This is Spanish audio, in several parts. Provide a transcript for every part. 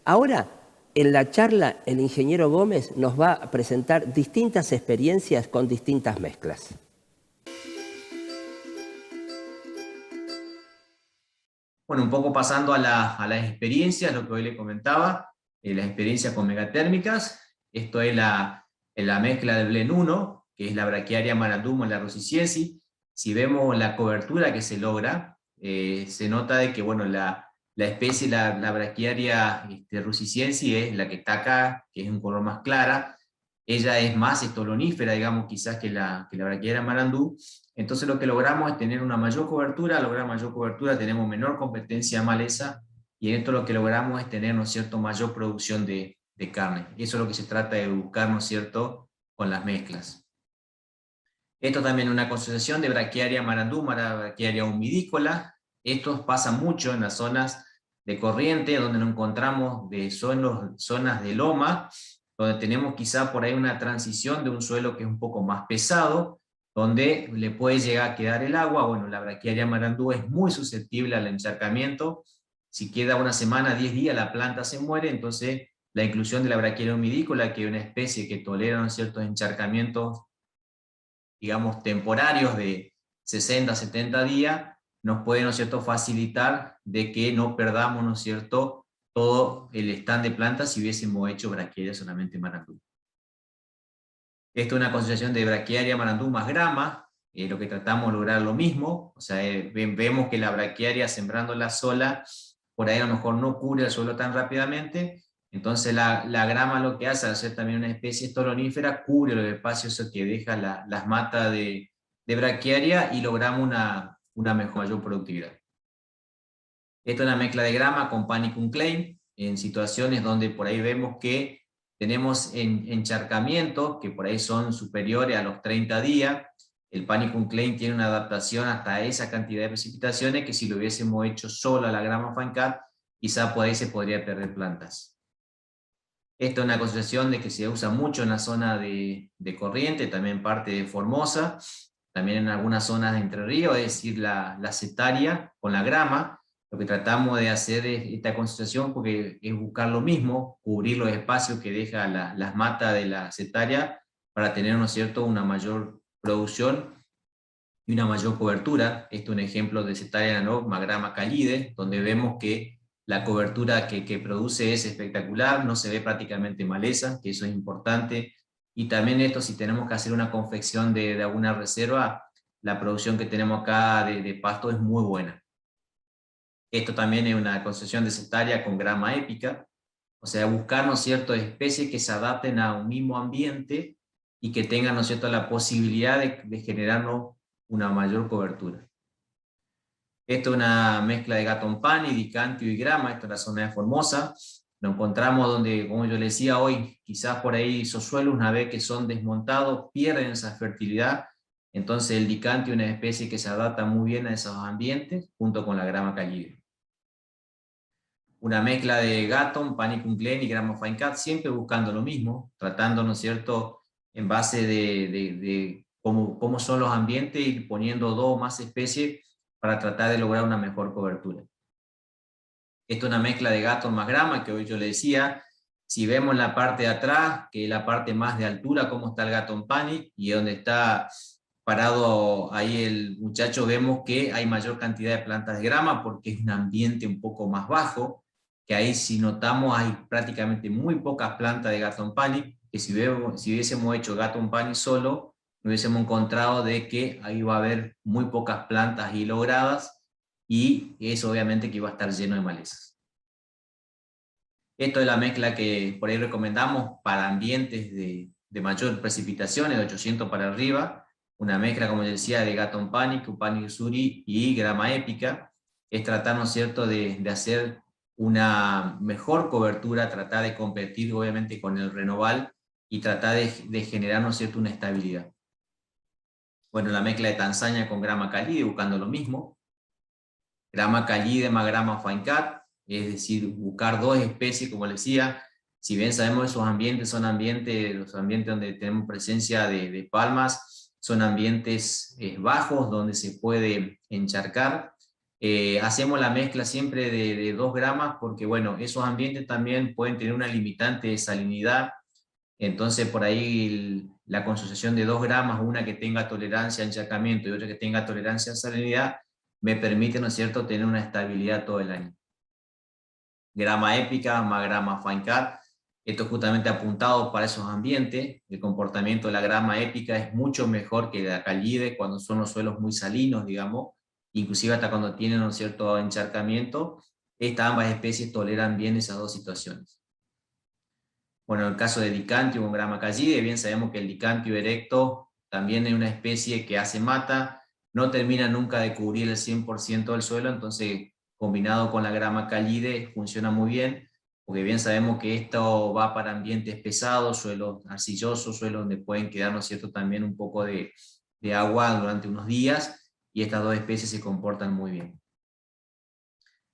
Ahora, en la charla, el ingeniero Gómez nos va a presentar distintas experiencias con distintas mezclas. Bueno, un poco pasando a las experiencias, lo que hoy le comentaba, las experiencias con megatérmicas. Esto es la mezcla del Blend 1, que es la Brachiaria marandum o la russiciensis. Si vemos la cobertura que se logra, se nota de que bueno, la especie, la Brachiaria russiciensis es la que está acá, que es un color más clara. Ella es más estolonífera, digamos, quizás que la Brachiaria marandum. Entonces lo que logramos es tener una mayor cobertura, lograr mayor cobertura tenemos menor competencia de maleza, y en esto lo que logramos es tener, ¿no es cierto?, mayor producción de carne. Y eso es lo que se trata de buscar, ¿no es cierto?, con las mezclas. Esto también es una concentración de Brachiaria marandúmara, Brachiaria humidícola. Esto pasa mucho en las zonas de corriente, donde nos encontramos de zonas de loma, donde tenemos quizá por ahí una transición de un suelo que es un poco más pesado, donde le puede llegar a quedar el agua. Bueno, la Brachiaria marandú es muy susceptible al encharcamiento. Si queda una semana, 10 días, la planta se muere. Entonces la inclusión de la Brachiaria humidícola, que es una especie que tolera, ¿no?, ciertos encharcamientos, digamos, temporarios de 60 a 70 días, nos puede, ¿no es cierto?, facilitar de que no perdamos, ¿no es cierto?, todo el stand de plantas si hubiésemos hecho Brachiaria solamente marandú. Esto es una concentración de Brachiaria marandú más grama. Lo que tratamos de lograr lo mismo. O sea, vemos que la Brachiaria, sembrándola sola, por ahí a lo mejor no cubre el suelo tan rápidamente. Entonces la grama lo que hace, al ser también una especie estolonífera, cubre los espacios que deja las matas de Brachiaria, y logramos una mayor productividad. Esto es una mezcla de grama con Panicum clay, en situaciones donde por ahí vemos que tenemos encharcamientos que por ahí son superiores a los 30 días. El Panicum clay tiene una adaptación hasta esa cantidad de precipitaciones que si lo hubiésemos hecho solo a la grama fine cut, quizá por ahí se podría perder plantas. Esto es una concentración de que se usa mucho en la zona de corriente, también parte de Formosa, también en algunas zonas de Entre Ríos, es decir, la setaria con la grama. Lo que tratamos de hacer es esta concentración porque es buscar lo mismo, cubrir los espacios que deja las matas de la setaria para tener, ¿no es cierto?, una mayor producción y una mayor cobertura. Esto es un ejemplo de setaria anagma grama callide, donde vemos que la cobertura que produce es espectacular, no se ve prácticamente maleza, que eso es importante. Y también esto, si tenemos que hacer una confección de alguna reserva, la producción que tenemos acá de pasto es muy buena. Esto también es una concesión de setaria con grama épica, o sea, buscar, ¿no es cierto?, especies que se adapten a un mismo ambiente y que tengan, ¿no es cierto?, la posibilidad de generarnos una mayor cobertura. Esto es una mezcla de Gatton-Pani, Dicantio y grama. Esto es la zona de Formosa. Nos encontramos donde, como yo le decía hoy, quizás por ahí esos suelos, una vez que son desmontados, pierden esa fertilidad. Entonces el Dicantio es una especie que se adapta muy bien a esos ambientes, junto con la grama callide. Una mezcla de Gatton, Panicum clay y grama fine cut, siempre buscando lo mismo, tratando, ¿no es cierto?, en base de cómo son los ambientes, y poniendo dos o más especies para tratar de lograr una mejor cobertura. Esto es una mezcla de Gatton más grama, que hoy yo le decía. Si vemos la parte de atrás, que es la parte más de altura, cómo está el Gatton Pani, y donde está parado ahí el muchacho, vemos que hay mayor cantidad de plantas de grama, porque es un ambiente un poco más bajo, que ahí si notamos hay prácticamente muy pocas plantas de Gatton Pani, que si hubiésemos hecho Gatton Pani solo, nos hubiésemos encontrado de que ahí va a haber muy pocas plantas ahí logradas, y eso obviamente que iba a estar lleno de malezas. Esto es la mezcla que por ahí recomendamos para ambientes de mayor precipitaciones, de 800 para arriba. Una mezcla, como decía, de Gatton Pani, Cupani Suri y grama épica. Es tratar, ¿no es cierto?, de hacer una mejor cobertura, tratar de competir obviamente con el Renoval y tratar de generar, ¿no es cierto?, una estabilidad. Bueno, la mezcla de Tanzania con grama callide, buscando lo mismo. Grama callide más grama fine cut, es decir, buscar dos especies, como les decía. Si bien sabemos que esos ambientes son ambientes, los ambientes donde tenemos presencia de palmas, son ambientes bajos, donde se puede encharcar. Hacemos la mezcla siempre de 2 gramas porque, bueno, esos ambientes también pueden tener una limitante de salinidad. Entonces, por ahí la concentración de 2 gramos, una que tenga tolerancia a encharcamiento y otra que tenga tolerancia a salinidad, me permite, ¿no es cierto?, tener una estabilidad todo el año. Grama épica más grama fine cut. Esto es justamente apuntado para esos ambientes. El comportamiento de la grama épica es mucho mejor que la callide cuando son los suelos muy salinos, digamos, inclusive hasta cuando tienen un cierto encharcamiento. Estas ambas especies toleran bien esas dos situaciones. Bueno, en el caso de Dicantium con grama callide, bien sabemos que el Dicantium erecto también es una especie que hace mata, no termina nunca de cubrir el 100% del suelo, entonces combinado con la grama callide funciona muy bien, porque bien sabemos que esto va para ambientes pesados, suelos arcillosos, suelos donde pueden quedar, ¿no es cierto?, también un poco de agua durante unos días, y estas dos especies se comportan muy bien.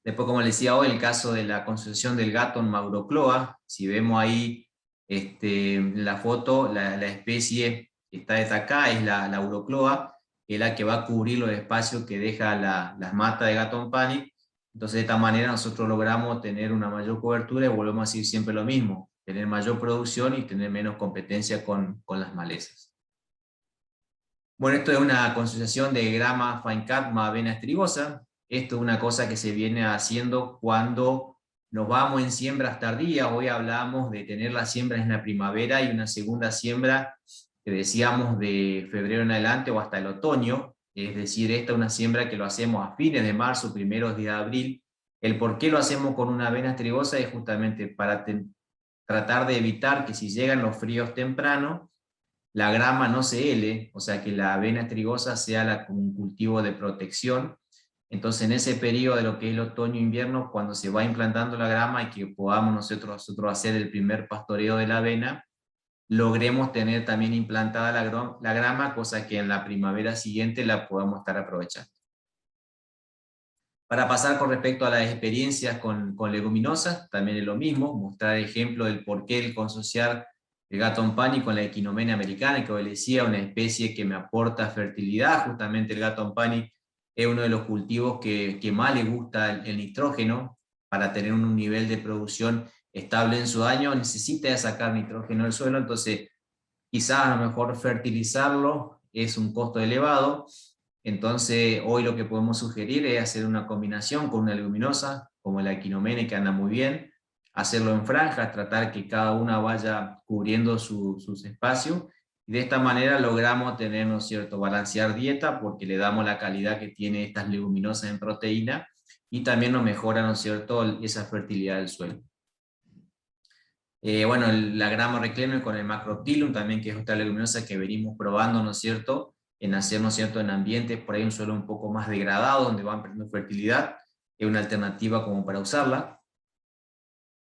Después, como les decía hoy, el caso de la concentración del Gatton maurocloa, si vemos ahí la foto, la especie que está desde acá es la Urocloa, que es la que va a cubrir los espacios que deja las matas de Gatton panic. Entonces, de esta manera nosotros logramos tener una mayor cobertura y volvemos a decir siempre lo mismo, tener mayor producción y tener menos competencia con las malezas. Bueno, esto es una concentración de grama fine cut más avena estrigosa. Esto es una cosa que se viene haciendo cuando nos vamos en siembras tardías. Hoy hablamos de tener las siembras en la primavera y una segunda siembra que decíamos de febrero en adelante o hasta el otoño. Es decir, esta es una siembra que lo hacemos a fines de marzo, primeros días de abril. El por qué lo hacemos con una avena estrigosa es justamente para tratar de evitar que si llegan los fríos tempranos, la grama no se hele, o sea que la avena estrigosa sea como un cultivo de protección. Entonces en ese periodo de lo que es el otoño-invierno, cuando se va implantando la grama y que podamos nosotros hacer el primer pastoreo de la avena, logremos tener también implantada la grama, cosa que en la primavera siguiente la podamos estar aprovechando. Para pasar con respecto a las experiencias con leguminosas, también es lo mismo, mostrar ejemplo del por qué el consociar el Gatton pani con la Equinomene americana, que hoy decía, una especie que me aporta fertilidad. Justamente el Gatton pani es uno de los cultivos que más le gusta el nitrógeno. Para tener un nivel de producción estable en su año necesita sacar nitrógeno del suelo, entonces quizás a lo mejor fertilizarlo es un costo elevado. Entonces hoy lo que podemos sugerir es hacer una combinación con una leguminosa como la Equinomene, que anda muy bien, hacerlo en franjas, tratar que cada una vaya cubriendo sus espacios, y de esta manera logramos tener, ¿no es cierto?, balancear dieta, porque le damos la calidad que tiene estas leguminosas en proteína, y también nos mejora, ¿no es cierto?, esa fertilidad del suelo. Bueno, la grama recleme con el Macroptilum también, que es otra leguminosa que venimos probando, ¿no es cierto?, en hacer, ¿no es cierto?, en ambientes por ahí un suelo un poco más degradado, donde van perdiendo fertilidad, es una alternativa como para usarla.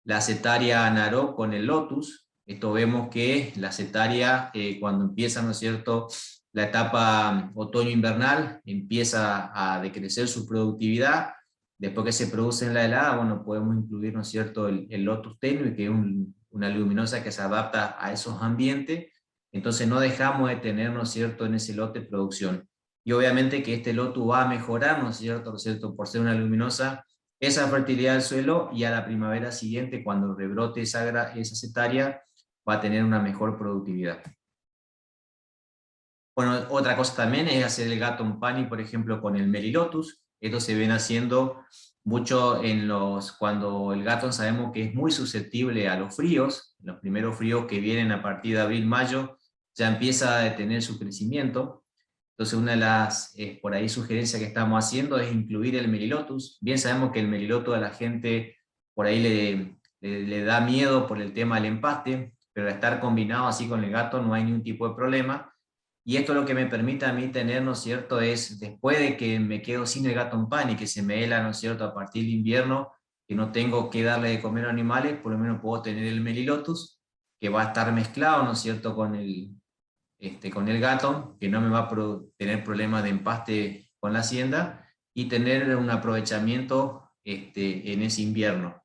La Setaria Naró con el Lotus. Esto vemos que la Setaria, cuando empieza, ¿no es cierto?, la etapa otoño-invernal, empieza a decrecer su productividad. Después que se produce en la helada, bueno, podemos incluir, ¿no es cierto?, el Lotus tenue, que es una leguminosa que se adapta a esos ambientes. Entonces no dejamos de tener, ¿no es cierto?, en ese lote producción. Y obviamente que este lotus va a mejorar, ¿no es cierto?, por ser una leguminosa, esa fertilidad del suelo, y a la primavera siguiente, cuando rebrote esa setaria, va a tener una mejor productividad. Bueno, otra cosa también es hacer el Gatton pani, por ejemplo, con el Melilotus. Esto se ven haciendo mucho cuando el Gatton sabemos que es muy susceptible a los fríos. Los primeros fríos que vienen a partir de abril-mayo ya empieza a detener su crecimiento. Entonces una de las por ahí sugerencias que estamos haciendo es incluir el Melilotus. Bien sabemos que el Melilotus a la gente por ahí le da miedo por el tema del empaste, pero al estar combinado así con el Gatton no hay ningún tipo de problema. Y esto lo que me permite a mí tener, ¿no es cierto?, es después de que me quedo sin el Gatton pani y que se me hela, ¿no es cierto?, a partir de invierno, que no tengo que darle de comer a animales, por lo menos puedo tener el Melilotus, que va a estar mezclado, ¿no es cierto?, con el Gatton, que no me va a tener problemas de empaste con la hacienda, y tener un aprovechamiento en ese invierno.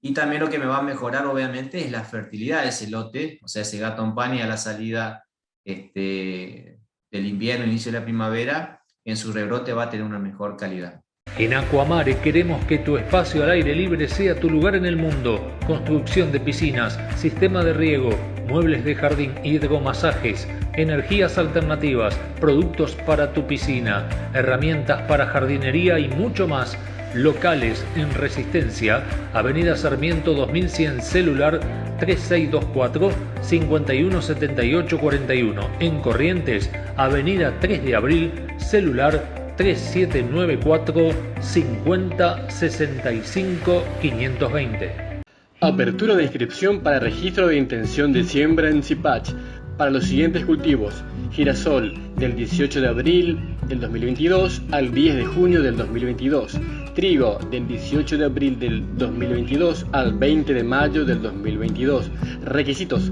Y también lo que me va a mejorar, obviamente, es la fertilidad de ese lote, o sea, ese Gatton pani a la salida del invierno, inicio de la primavera, en su rebrote va a tener una mejor calidad. En Aquamare queremos que tu espacio al aire libre sea tu lugar en el mundo. Construcción de piscinas, sistema de riego, muebles de jardín, hidromasajes, energías alternativas, productos para tu piscina, herramientas para jardinería y mucho más. Locales en Resistencia, Avenida Sarmiento 2100, celular 3624-517841. En Corrientes, Avenida 3 de Abril, celular 3794-5065-520. Apertura de inscripción para registro de intención de siembra en Zipach para los siguientes cultivos: girasol del 18 de abril del 2022 al 10 de junio del 2022, trigo del 18 de abril del 2022 al 20 de mayo del 2022. Requisitos: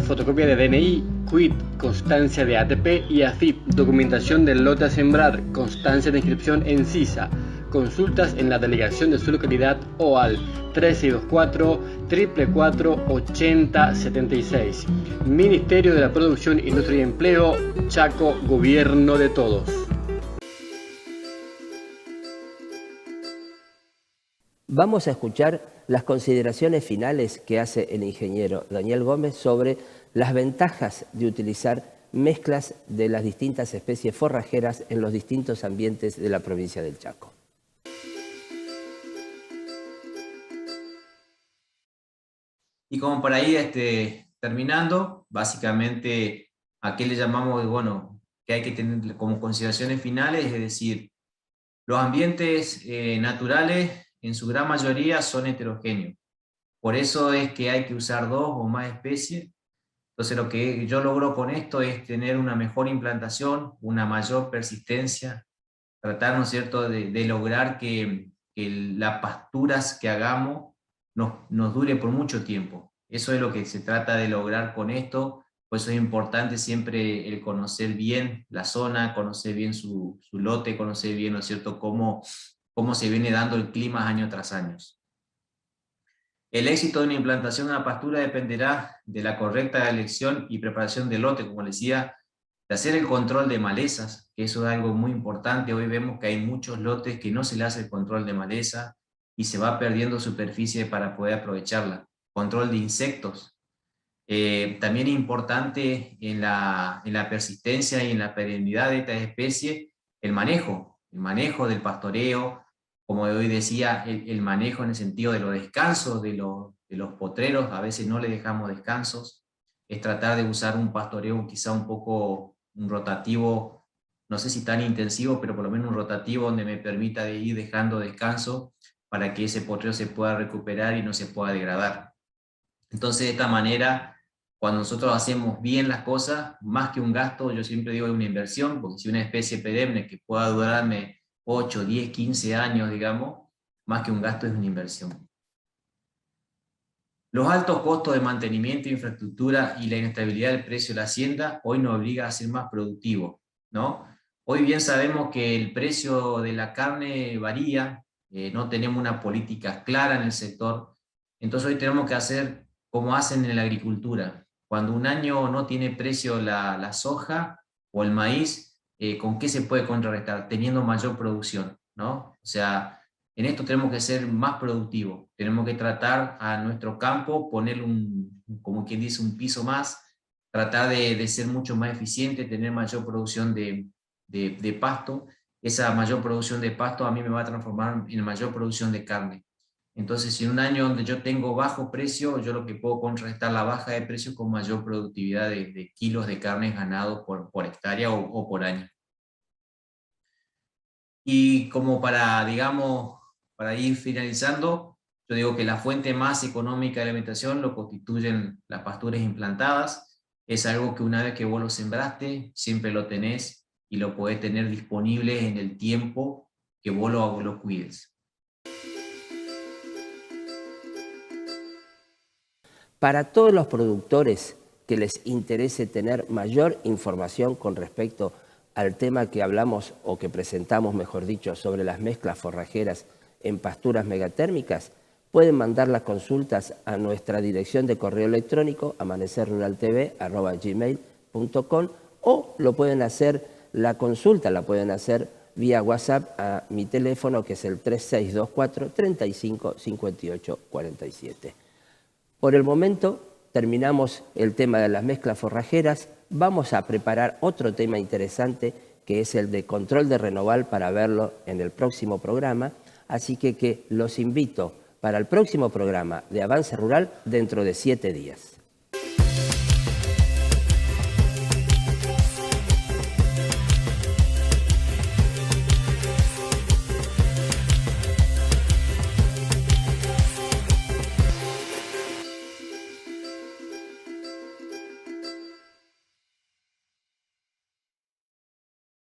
fotocopia de DNI, quit, constancia de ATP y AFIP, documentación del lote a sembrar, constancia de inscripción en CISA. Consultas en la delegación de su localidad o al 3624-444-8076. Ministerio de la Producción, Industria y Empleo, Chaco, Gobierno de Todos. Vamos a escuchar las consideraciones finales que hace el ingeniero Daniel Gómez sobre las ventajas de utilizar mezclas de las distintas especies forrajeras en los distintos ambientes de la provincia del Chaco. Y como para ir terminando, básicamente a qué le llamamos, bueno, que hay que tener como consideraciones finales, es decir, los ambientes naturales en su gran mayoría son heterogéneos. Por eso es que hay que usar 2 o más especies. Entonces lo que yo logro con esto es tener una mejor implantación, una mayor persistencia, tratar, ¿no es cierto?, de lograr que las pasturas que hagamos nos dure por mucho tiempo. Eso es lo que se trata de lograr con esto. Por eso es importante siempre el conocer bien la zona, conocer bien su lote, conocer bien, ¿no es cierto?, cómo se viene dando el clima año tras año. El éxito de una implantación de una pastura dependerá de la correcta elección y preparación del lote, como les decía, de hacer el control de malezas, que eso es algo muy importante. Hoy vemos que hay muchos lotes que no se le hace el control de maleza y se va perdiendo superficie para poder aprovecharla. Control de insectos. También es importante en la persistencia y en la perennidad de esta especie, el manejo del pastoreo, como hoy decía, el manejo en el sentido de los descansos de los potreros. A veces no le dejamos descansos, es tratar de usar un pastoreo quizá un rotativo, no sé si tan intensivo, pero por lo menos un rotativo donde me permita de ir dejando descanso para que ese potrero se pueda recuperar y no se pueda degradar. Entonces, de esta manera, cuando nosotros hacemos bien las cosas, más que un gasto, yo siempre digo es una inversión, porque si una especie perenne que pueda durarme 8, 10, 15 años, digamos, más que un gasto es una inversión. Los altos costos de mantenimiento, infraestructura y la inestabilidad del precio de la hacienda hoy nos obliga a ser más productivos, ¿no? Hoy bien sabemos que el precio de la carne varía, no tenemos una política clara en el sector, entonces hoy tenemos que hacer como hacen en la agricultura. Cuando un año no tiene precio la soja o el maíz, ¿con qué se puede contrarrestar? Teniendo mayor producción, ¿no? O sea, en esto tenemos que ser más productivos, tenemos que tratar a nuestro campo, ponerle como quien dice, un piso más, tratar de ser mucho más eficiente, tener mayor producción de pasto. Esa mayor producción de pasto a mí me va a transformar en mayor producción de carne. Entonces, si en un año donde yo tengo bajo precio, yo lo que puedo contrarrestar la baja de precio con mayor productividad de kilos de carne ganados por hectárea o por año. Y como digamos, para ir finalizando, yo digo que la fuente más económica de alimentación lo constituyen las pasturas implantadas. Es algo que una vez que vos lo sembraste, siempre lo tenés y lo podés tener disponible en el tiempo que vos lo cuides. Para todos los productores que les interese tener mayor información con respecto al tema que hablamos o que presentamos, mejor dicho, sobre las mezclas forrajeras en pasturas megatérmicas, pueden mandar las consultas a nuestra dirección de correo electrónico amanecerruraltv@gmail.com o lo pueden hacer, la consulta la pueden hacer vía WhatsApp a mi teléfono, que es el 3624 35 58 47. Por el momento terminamos el tema de las mezclas forrajeras. Vamos a preparar otro tema interesante, que es el de control de renoval, para verlo en el próximo programa. Así que los invito para el próximo programa de Avance Rural dentro de 7 días.